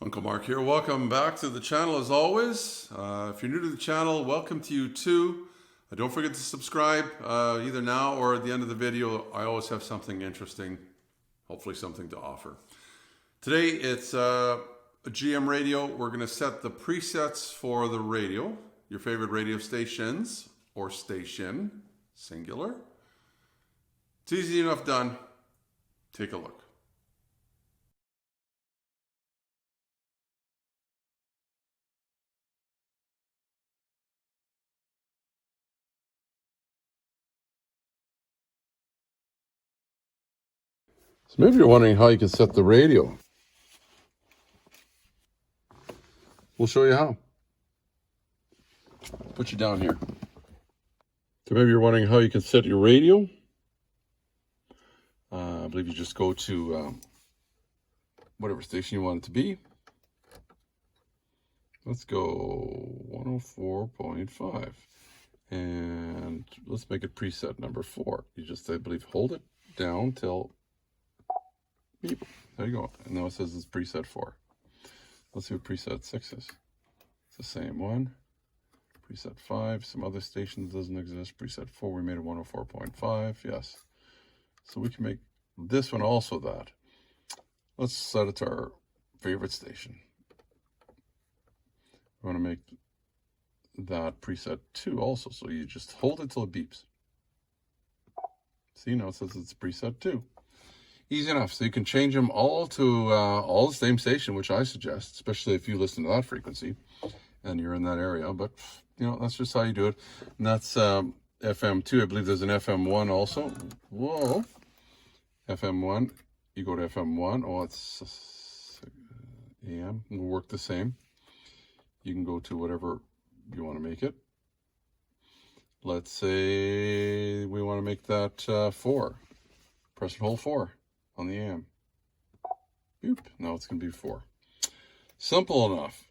Uncle Mark here. Welcome back to the channel as always. If you're new to the channel, welcome to you too. Don't forget to subscribe either now or at the end of the video. I always have something interesting, hopefully something to offer. Today it's a GM radio. We're going to set the presets for the radio, your favorite radio stations or station, singular. It's easy enough done. Take a look. So maybe you're wondering how you can set the radio. We'll show you how. Put you down here. So maybe you're wondering how you can set your radio. I believe you just go to whatever station you want it to be. Let's go 104.5. And let's make it preset number 4. You just, I believe, hold it down till beep. There you go. And now it says it's preset 4. Let's see what preset 6 is. It's the same one. Preset 5. Some other stations doesn't exist. Preset 4, we made it 104.5. Yes. So we can make this one also that. Let's set it to our favorite station. We want to make that preset 2 also. So you just hold it till it beeps. See, now it says it's preset 2. Easy enough. So you can change them all to all the same station, which I suggest, especially if you listen to that frequency and you're in that area. But, you know, that's just how you do it. And that's FM2. I believe there's an FM1 also. Whoa. FM1. You go to FM1. Oh, it's AM. Will work the same. You can go to whatever you want to make it. Let's say we want to make that 4. Press and hold 4. On the AM. Boop. Now it's going to be 4. Simple enough.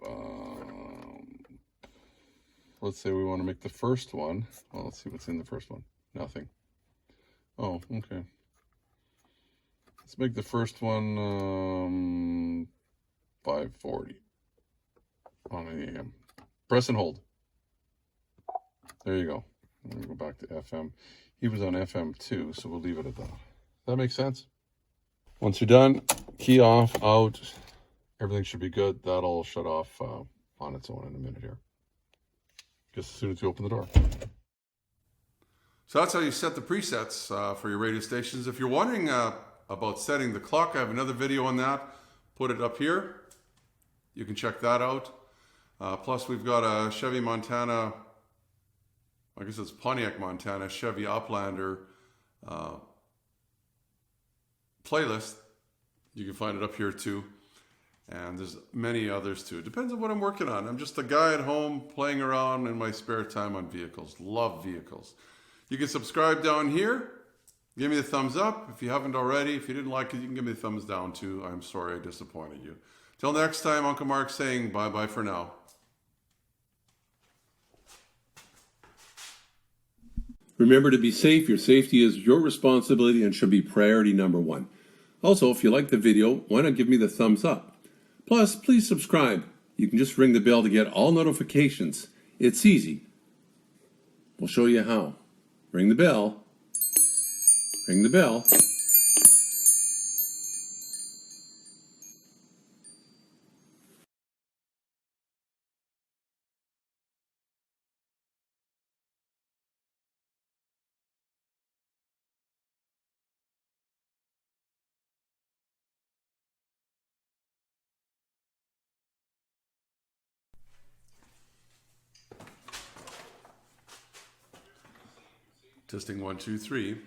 Let's say we want to make the first one. Well, let's see what's in the first one. Nothing. Oh, okay. Let's make the first one 540 on the AM. Press and hold. There you go. I'm going to go back to FM. He was on FM2, so we'll leave it at that. That makes sense? Once you're done, key off, out, everything should be good. That'll shut off on its own in a minute here. Just as soon as you open the door. So that's how you set the presets for your radio stations. If you're wondering about setting the clock, I have another video on that. Put it up here. You can check that out. Plus we've got a Chevy Montana, I guess it's Pontiac Montana, Chevy Uplander playlist. You can find it up here too, and there's many others too. Depends on what I'm working on. I'm just a guy at home playing around in my spare time on vehicles. Love vehicles. You can subscribe down here. Give me the thumbs up if you haven't already. If you didn't like it, you can give me the thumbs down too. I'm sorry I disappointed you. Till next time, Uncle Mark saying bye-bye for now. Remember to be safe. Your safety is your responsibility and should be priority number 1. Also, if you like the video, why not give me the thumbs up? Plus, please subscribe. You can just ring the bell to get all notifications. It's easy. We'll show you how. Ring the bell. Ring the bell. Testing 1, 2, 3.